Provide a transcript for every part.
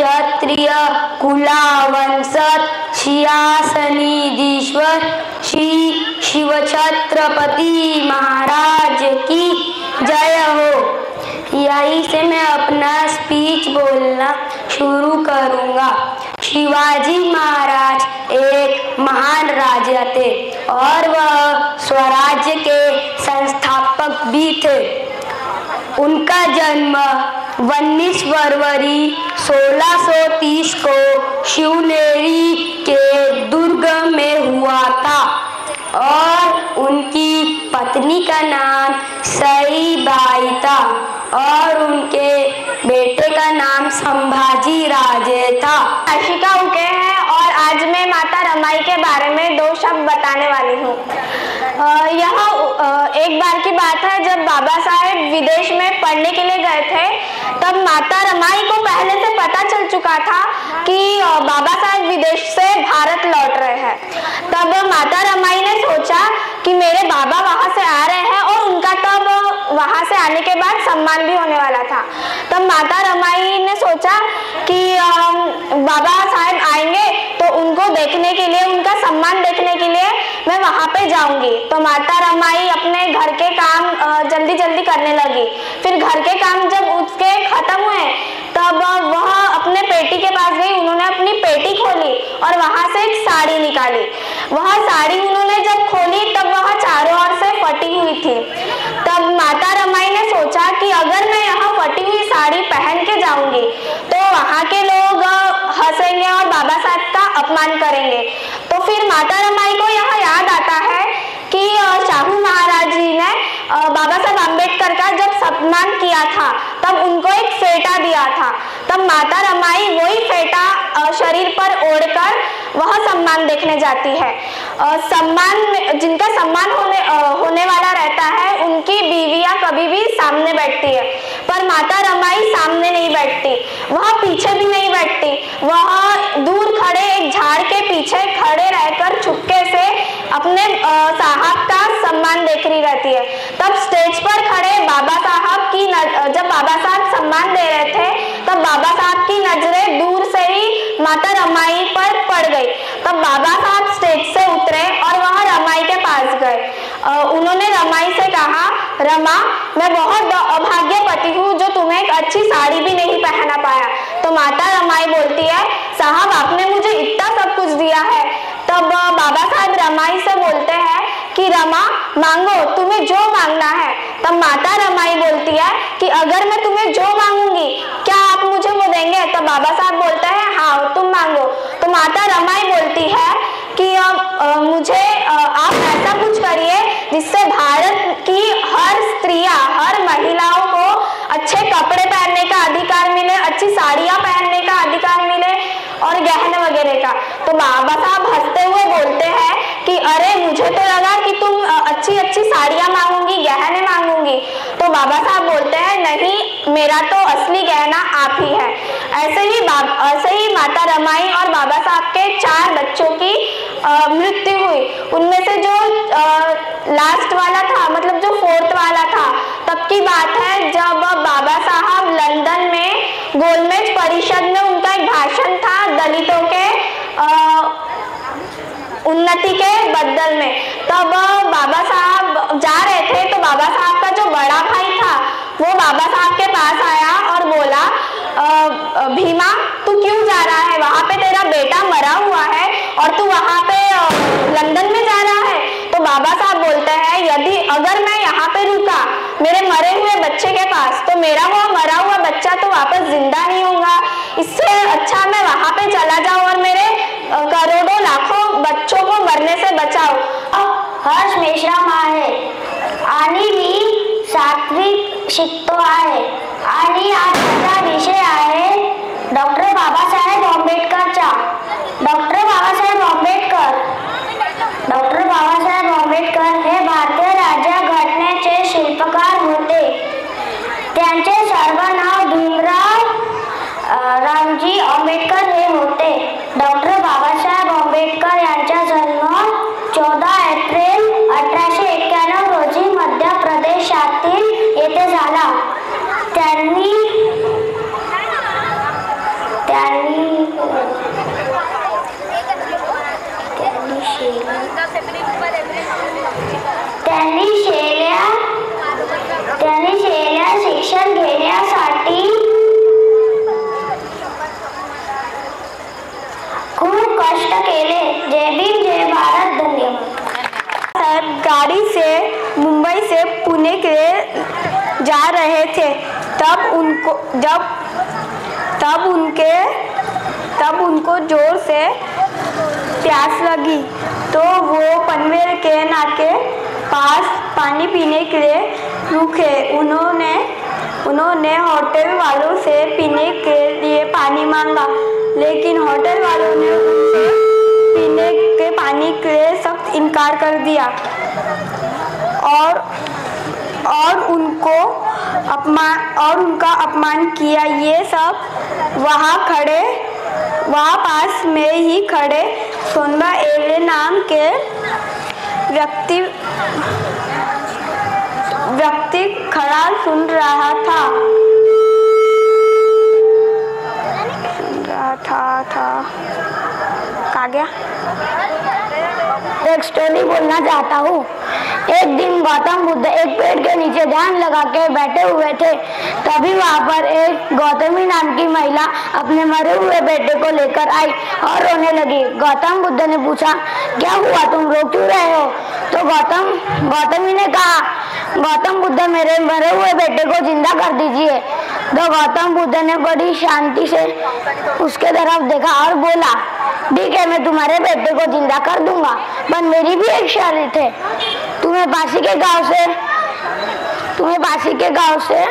क्षत्रिय कुलावंशज सिंहासनीधीश्वर श्री शिवछत्रपति महाराज की जय हो। यहीं से मैं अपना स्पीच बोलना शुरू करूंगा। शिवाजी महाराज एक महान राजा थे और वह स्वराज्य के संस्थापक भी थे। उनका जन्म 19 फरवरी 1630 को शिवनेरी के दुर्ग में हुआ था और उनकी पत्नी का नाम सईबाई था और उनके बेटे का नाम संभाजी राजे था। आशिका उके हैं और आज मैं माता रमाई के बारे में 2 शब्द बताने वाली हूँ। यह एक बार की बात है जब बाबा साहेब विदेश में पढ़ने के लिए गए थे, तब माता रमाई को पहले से पता चल चुका था कि बाबा साहेब विदेश से भारत लौट रहे हैं। तब माता रमाई ने सोचा कि मेरे बाबा वहां से आ रहे हैं और उनका तब वहां से आने के बाद सम्मान भी होने वाला था। तब माता रमाई ने सोचा कि बाबा साहेब आएंगे तो उनको देखने के लिए, उनका सम्मान देखने के लिए मैं वहां पे जाऊंगी। तो माता रमाई अपने घर के काम जल्दी जल्दी करने लगी। फिर घर के काम जब उसके खत्म हुए तब वह अपने पेटी के पास गई। उन्होंने अपनी पेटी खोली और वहां से एक साड़ी निकाली। वह साड़ी उन्होंने जब खोली तब वह चारों ओर से फटी हुई थी। तब माता रमाई ने सोचा कि अगर मैं यहाँ फटी हुई साड़ी पहन के जाऊंगी तो वहां के लोग हंसेंगे और बाबा साहब का अपमान करेंगे। तो फिर माता रमाई को यहाँ याद आता है कि शाहू महाराज जी ने बाबा साहब अम्बेडकर का जब सम्मान किया था तब उनको एक फेटा दिया था। तब माता रमाई वही फेटा शरीर पर ओढ़कर वह सम्मान देखने जाती है। जिनका सम्मान होने वाला रहता है उनकी बीवियां कभी भी सामने बैठती है, पर माता रमाई सामने नहीं बैठती, वह पीछे भी नहीं बैठती। वह दूर खड़े एक झाड़ के पीछे खड़े रहकर चुपके से अपने साहब का सम्मान देख रही रहती है। तब स्टेज पर खड़े बाबा साहब की जब बाबा साहब सम्मान दे रहे थे तब बाबा साहब की नजरें दूर से ही माता रमाई पर पड़ गई। तब बाबा साहब स्टेज से उतरे और वह रमाई के पास गए। उन्होंने रमाई से कहा, रमा, मैं बहुत अभाग्यवती हूँ जो तुम्हें एक अच्छी साड़ी भी नहीं पहना पाया। तो माता रमाई बोलती है, साहब आपने मुझे इतना सब कुछ दिया है। तब बाबा साहब रमाई से बोलते हैं कि रमा, मांगो, तुम्हें जो मांगना है। तब माता रमाई बोलती है कि अगर मैं तुम्हें जो मांगूंगी क्या आप मुझे वो देंगे? तो बाबा साहब बोलते हैं हाँ तुम मांगो। तो माता रमाई बोलती है कि मुझे आप ऐसा कुछ करिए जिससे भारत की हर स्त्रियां, हर महिलाओं को अच्छे कपड़े पहनने का अधिकार मिले, अच्छी साड़ियां पहनने का अधिकार मिले और गहने वगैरह का। तो बाबा साहब हंसते हुए बोलते हैं कि अरे मुझे तो लगा कि तुम अच्छी अच्छी साड़ियां मांगूंगी, गहने मांगूंगी। तो बाबा साहब बोलते हैं नहीं, मेरा तो असली गहना आप ही है। ऐसे ही माता रमाई और बाबा साहब के 4 बच्चों की मृत्यु हुई। उनमें से जो लास्ट वाला था, मतलब जो 4th वाला था, तब की बात है जब बाबा साहब लंदन में गोलमेज परिषद में उनका एक भाषण था दलितों के उन्नति के बदल में। तब बाबा साहब जा रहे थे तो बाबा साहब का जो बड़ा भाई था वो बाबा साहब के पास आया और बोला, भीमा तू क्यों जा रहा है? वहां पे तेरा बेटा मरा हुआ है और तू वहां पे लंदन में जा रहा है। तो बाबा साहब बोलते हैं अगर मैं यहाँ पे रुका मेरे मरे हुए बच्चे के पास तो मेरा वो मरा हुआ बच्चा तो वापस जिंदा नहीं होगा। इससे अच्छा मैं वहां पे चला जाऊं और मेरे करोड़ों लाखों बच्चों को मरने से बचाओ। हर्ष मेश्राम आहे आणि मी 7वी शिकतो आहे आणि आज माझा विषय आहे डॉक्टर बाबासाहेब आंबेडकरचा। डॉक्टर बाबासाहेब आंबेडकर हे भारतीय राज्यघटनेचे शिल्पकार होते। त्यांचे सर्व नाव भीमराव रामजी आंबेडकर हे होते। डॉक्टर बाबासाहेब आंबेडकर यांचा जन्म 14 एप्रिल 1891 रोजी मध्य प्रदेशातील येथे झाला। त्यांनी रहे थे। तब उनको जोर से प्यास लगी, तो वो पनवेल के नाके पास पानी पीने के लिए रुके। उन्होंने होटल वालों से पीने के लिए पानी मांगा, लेकिन होटल वालों ने उनसे पीने के पानी के लिए सख्त इनकार कर दिया और उनका अपमान किया। ये सब वहाँ पास में ही खड़े सोनबा एले नाम के व्यक्ति खड़ा सुन रहा था। कहाँ गया? एक स्टोरी बोलना चाहता हूँ। एक दिन गौतम बुद्ध एक पेड़ के नीचे ध्यान लगा के बैठे हुए थे। तभी वहाँ पर एक गौतमी नाम की महिला अपने मरे हुए बेटे को लेकर आई और रोने लगी। गौतम बुद्ध ने पूछा, क्या हुआ, तुम रो क्यों रहे हो? तो गौतमी ने कहा, गौतम बुद्ध, मेरे मरे हुए बेटे को जिंदा कर दीजिए। तो गौतम बुद्ध ने बड़ी शांति से उसके तरफ देखा और बोला, ठीक है, मैं तुम्हारे बेटे को जिंदा कर दूंगा, पर मेरी भी एक शर्त है। तुम्हें पासी के गांव से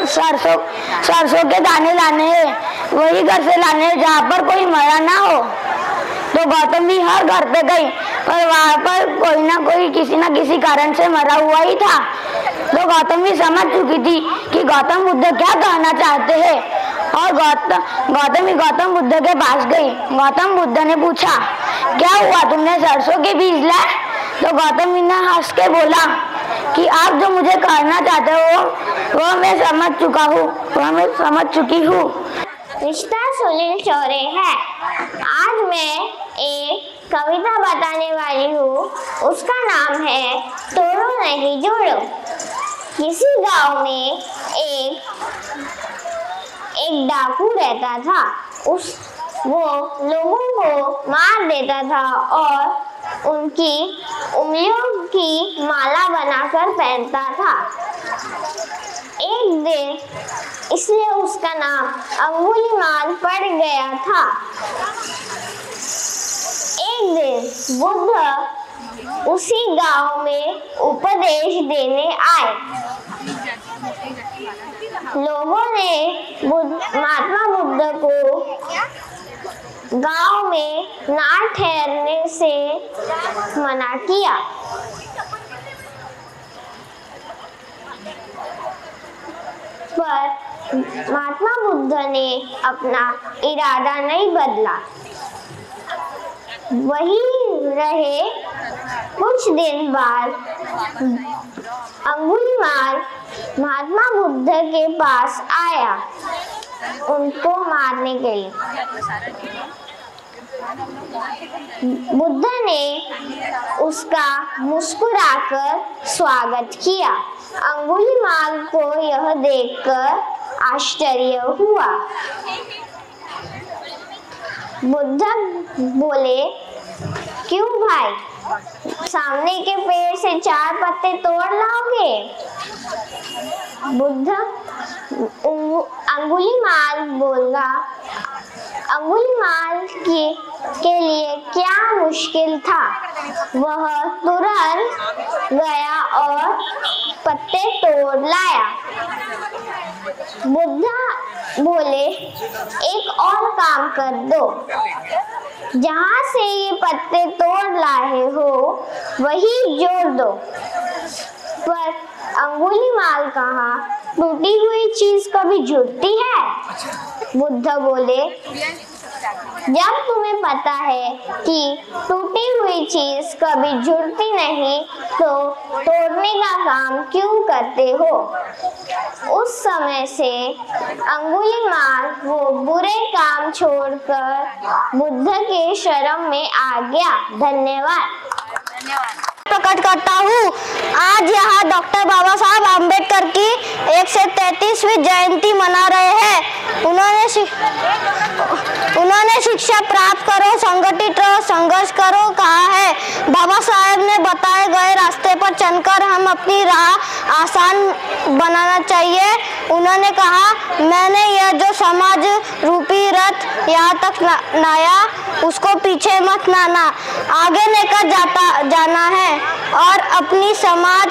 सरसों के दाने लाने हैं, वही घर से लाने हैं जहाँ पर कोई मरा ना हो। तो गौतम भी हर घर पे गई, पर वहाँ पर कोई ना कोई किसी न किसी कारण से मरा हुआ ही था। तो गौतम भी समझ चुकी थी कि गौतम बुद्ध क्या कहना चाहते हैं, और गौतम बुद्ध के पास गई। गौतम बुद्ध ने पूछा, क्या हुआ, तुमने सरसों के बीज लाए? तो गौतम ने हंस के बोला कि आप जो मुझे कहना चाहते हो वो मैं समझ चुकी हूँ। रिश्ता सुनील चौरे है। आज मैं एक कविता बताने वाली हूँ। उसका नाम है तोड़ो नहीं जोड़ो। किसी गांव में एक डाकू रहता था। वो लोगों को मार देता था और उनकी उंगलियों की माला बनाकर पहनता था। एक दिन इसलिए उसका नाम अंगुलीमाल पड़ गया था। एक दिन बुद्ध उसी गांव में उपदेश देने आए। लोगों ने महात्मा बुद्ध को गांव में ना ठहरने से मना किया। पर महात्मा बुद्ध ने अपना इरादा नहीं बदला। वही रहे। कुछ दिन बाद अंगुलीमाल महात्मा बुद्ध के पास आया उनको मारने के लिए। बुद्ध ने उसका मुस्कुराकर स्वागत किया। अंगुलीमाल को यह देखकर आश्चर्य हुआ। बुद्ध बोले, क्यों भाई, सामने के पेड़ से 4 पत्ते तोड़ लाओगे? बुद्ध अंगुलीमाल बोला, अंगुलीमाल के लिए क्या मुश्किल था। वह तुरंत गया और पत्ते तोड़ लाया। बुद्ध बोले, एक और काम कर दो, जहाँ से ये पत्ते तोड़ लाए हो वही जोड़ दो। पर अंगुलीमाल कहा, टूटी हुई चीज कभी जुड़ती है? बुद्ध बोले, जब तुम्हें पता है कि टूटी हुई चीज कभी जुड़ती नहीं तो तोड़ने का काम क्यों करते हो? उस समय से अंगुलीमाल वो बुरे काम छोड़कर बुद्ध के शरण में आ गया। धन्यवाद। प्रकट करता हूँ। आज यहाँ डॉक्टर बाबा साहब आम्बेडकर की 133वीं जयंती मना रहे हैं। उन्होंने शिक्षा प्राप्त करो, संगठित रहो, संघर्ष करो कहा है। बाबा साहेब ने बताए गए रास्ते पर चलकर हम अपनी राह आसान बनाना चाहिए। उन्होंने कहा, मैंने यह जो समाज रूपी रथ यहाँ तक लाया उसको पीछे मत लाना, आगे लेकर जाना है और अपनी समाज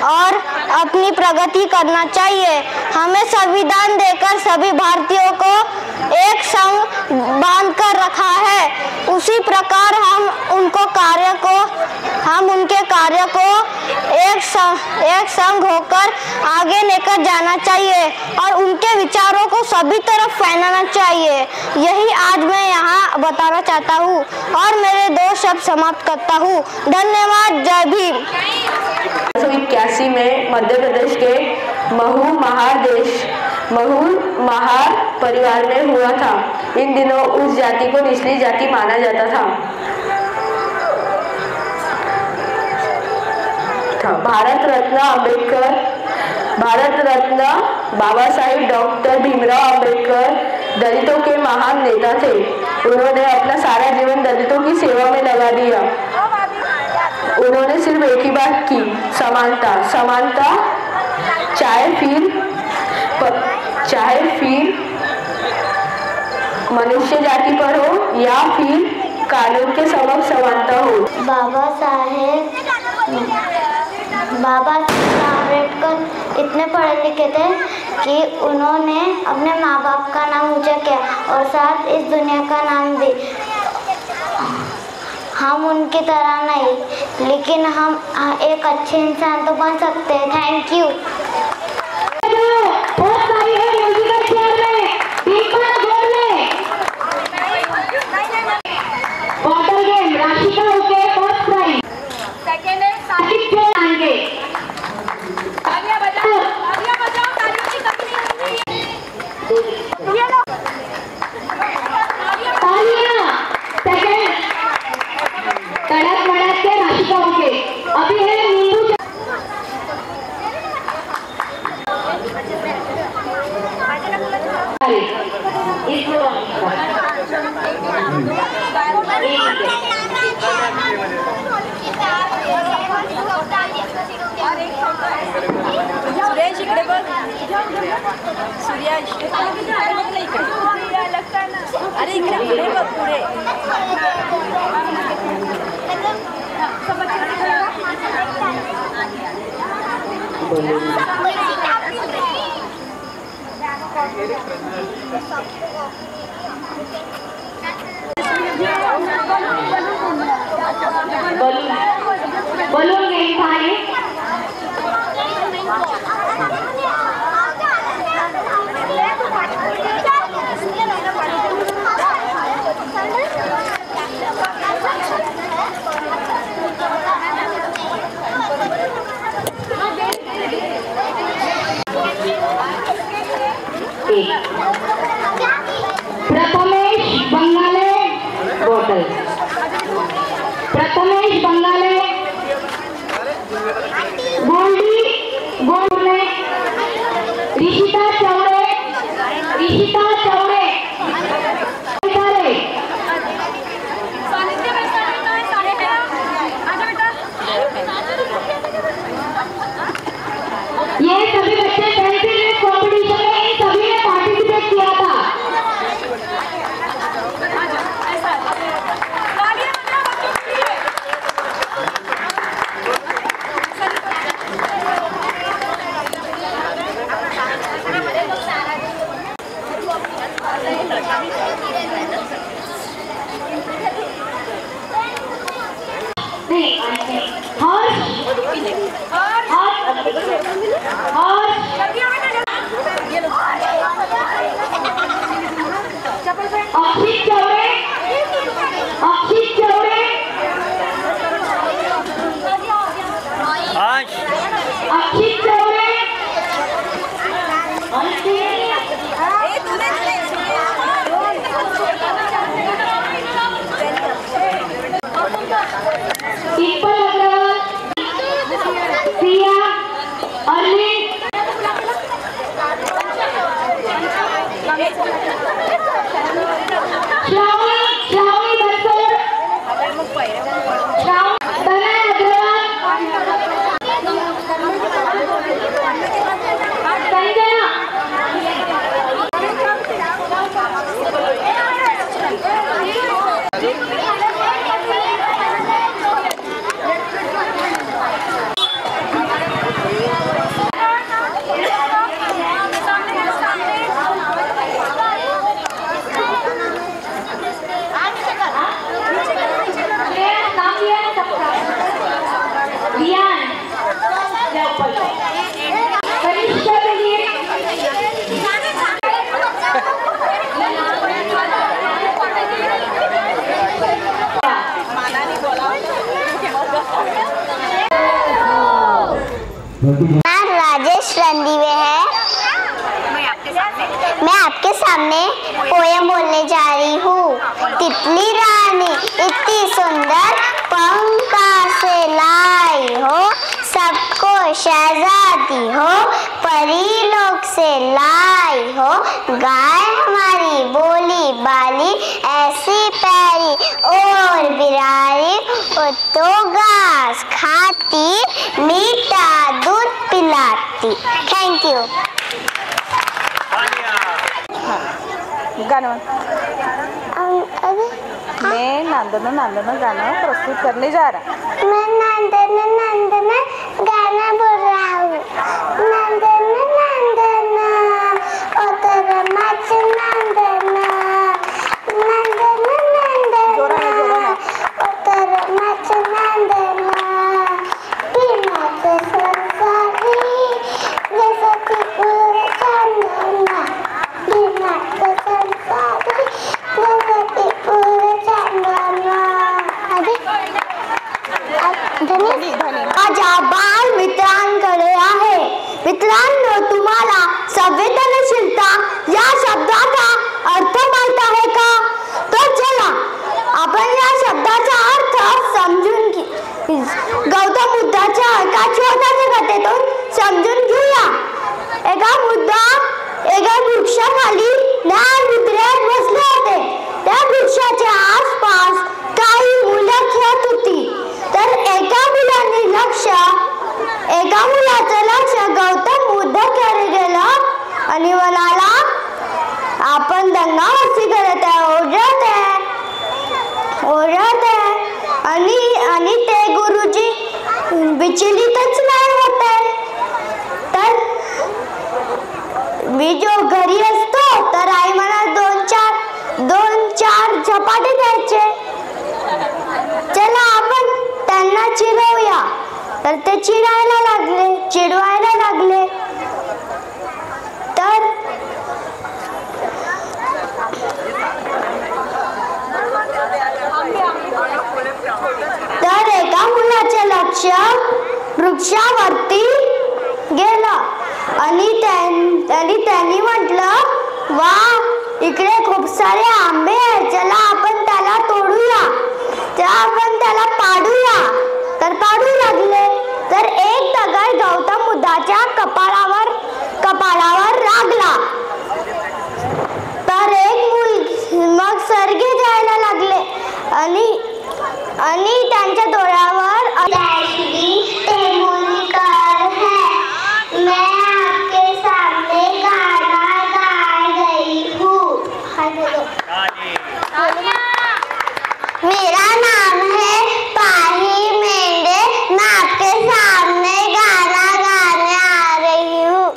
और अपनी प्रगति करना चाहिए। हमें संविधान देकर सभी भारतीयों को एक संग बांध कर रखा है। उसी प्रकार हम उनके कार्य को एक संग होकर आगे लेकर जाना चाहिए और उनके विचारों को सभी तरफ फैलाना चाहिए। यही आज मैं यहाँ बताना चाहता हूँ और मेरे 2 शब्द समाप्त करता हूँ। धन्यवाद। जय भीम। 1981 में मध्य प्रदेश के महू महार परिवार में हुआ था। इन दिनों उस जाति को निचली जाति माना जाता था। भारत रत्न बाबा साहेब डॉक्टर भीमराव अंबेडकर दलितों के महान नेता थे। उन्होंने अपना सारा जीवन दलितों की सेवा में लगा दिया। उन्होंने सिर्फ एक ही बात की, समानता, चाहे फिर मनुष्य जाति पर हो या फिर कानून के समक्ष समानता हो। बाबा साहेब अम्बेडकर इतने पढ़े लिखे थे कि उन्होंने अपने माँ बाप का नाम ऊंचा किया और साथ इस दुनिया का नाम भी। हम उनकी तरह नहीं, लेकिन हम एक अच्छे इंसान तो बन सकते हैं। Thank you. बलून नहीं खाए। प्रथमेश बंगाले बोतल। प्रथमेश बंगाले गोल्डी गोल्ड ऋषिता चौड़े ये सभी बच्चे पेंसिल कॉम्पिटिशन में इन सभी ने पार्टिसिपेट किया था। राजेश रणदीवे है। मैं आपके सामने पोयम बोलने जा रही हूँ। तितली रानी इतनी सुंदर पंखा से लाई हो, सबको शहजादी हो, परी लोग से लाई हो। गाय हमारी बोली बाली ऐसी प्यारी और बिरारी, वो तो घास खाती मीठा दूध पिलाती। Thank you. गाना मैं नांदना नांदना गाना प्रस्तुत करने जा रहा हूँ। मैं नांदना नांदना गाना बोल रहा हूँ। नांदना नांदना ओ तेरा नाच नांदना, नांदना नांदना ओ तेरा नाच नांदना। बिना के संसारी जैसा कि पूरा चांदना, बिना के संसारी जैसा कि पूरा चांदना। माझ्या बाल मित्रांकडे आहे। मित्रांनो, तुम्हाला संवेदनशीलता या शब्दाचा अर्थ माहित आहे का? तर चला आपण या शब्दाचा अर्थ समजून गौतम बुद्धाच्या एका छोट्याशा कथेतून समजून घेऊया। एका वृक्षाखाली ज्ञान मुद्रेत बसले होते। त्या वृक्षाच्या आसपास काही मुलं खेळत होती। तर एका मुलाचं लक्ष गौतम बुद्धाकडे गेलं आणि म्हणाला, आपण दंगामस्ती करत आहे, ओरडत आहे आणि ते गुरुजी विचलितच नाही होत आहे। तर मी जो घरी असतो तर आई मला दोन चार झपाटे द्यायचे। चला आपण त्यांना चिडवूया। तर ते चिडवायला लागले। तर एका मुलाचे लक्ष वृक्षावरती गेलं आणि त्यांनी म्हटलं, वा, इकडे खूप सारे आंबे आहेत, चला आपण त्याला तोडूया, आपण त्याला पाडूया। तर पाडू लागले। तर एक दगड गौतम बुद्धाच्या कपाळावर लागला। तर मग सर्गे जायला लागले आणि त्यांच्या डोळ्यावर मैं आपके सामने गाना गा रही हूँ। मेरा नाम है पाही मेंढे, मैं आपके सामने गाना गाने आ रही हूँ।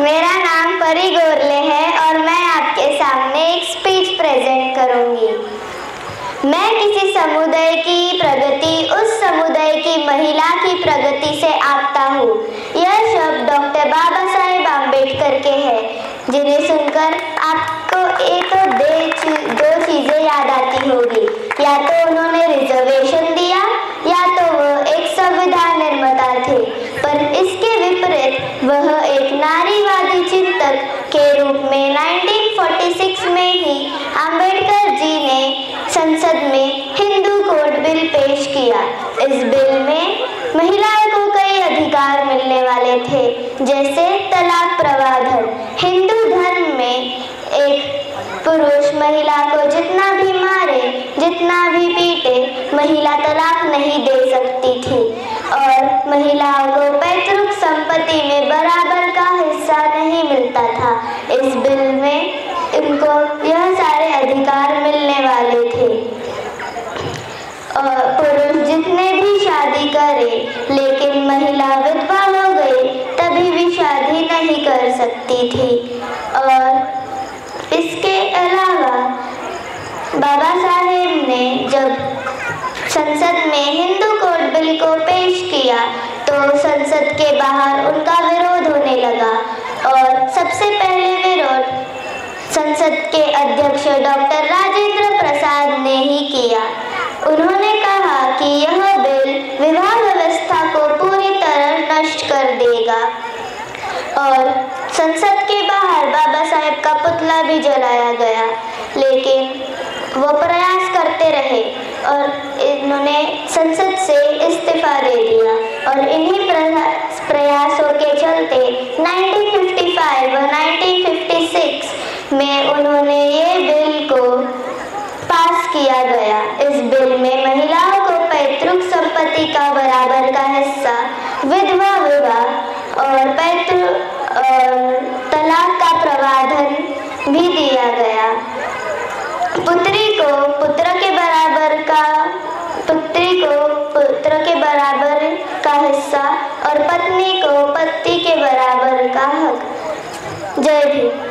मेरा नाम परी गोरले है और मैं आपके सामने एक स्पीच प्रेजेंट करूंगी। मैं किसी समुदाय की प्रगति उस समुदाय की महिला की प्रगति से आंकता हूँ। यह शब्द डॉक्टर बाबा साहेब आम्बेडकर के हैं, जिन्हें सुनकर आपको एक दो चीजें याद आती होगी। या तो उन्होंने रिजर्वेशन दिया या तो वह एक संविधान निर्माता थे। पर इसके विपरीत वह एक नारीवादी चिंतक के रूप में 1946 में ही आम्बेडकर जी ने संसद में हिंदू कोड बिल पेश किया। इस बिल में महिलाओं को कई अधिकार मिलने वाले थे, जैसे तलाक प्रवाधन। हिंदू धर्म में एक पुरुष महिला को जितना भी मारे, जितना भी पीटे, महिला तलाक नहीं दे सकती थी और महिलाओं को पैतृक संपत्ति में बराबर का हिस्सा नहीं मिलता था। इस बिल में इनको यह सारे अधिकार मिलने वाले थे। पुरुष जितने शादी करे, लेकिन महिला विधवा हो गई तभी भी शादी नहीं कर सकती थी। और इसके अलावा बाबा साहेब ने जब संसद में हिंदू कोड बिल को पेश किया तो संसद के बाहर उनका विरोध होने लगा और सबसे पहले विरोध संसद के अध्यक्ष डॉक्टर राजेंद्र प्रसाद ने ही किया। उन्होंने कहा कि यह बिल विवाह व्यवस्था को पूरी तरह नष्ट कर देगा और संसद के बाहर बाबा साहेब का पुतला भी जलाया गया, लेकिन वो प्रयास करते रहे और इन्होंने संसद से इस्तीफा दे दिया और इन्हीं प्रयासों के चलते 1955 और 1956 में उन्होंने ये बिल को पास किया गया। इस बिल में महिलाओं को पैतृक संपत्ति का बराबर का हिस्सा, विधवा विवाह और तलाक का प्रावधान भी दिया गया। पुत्री को पुत्र के बराबर का हिस्सा और पत्नी को पति के बराबर का हक। जय भीम।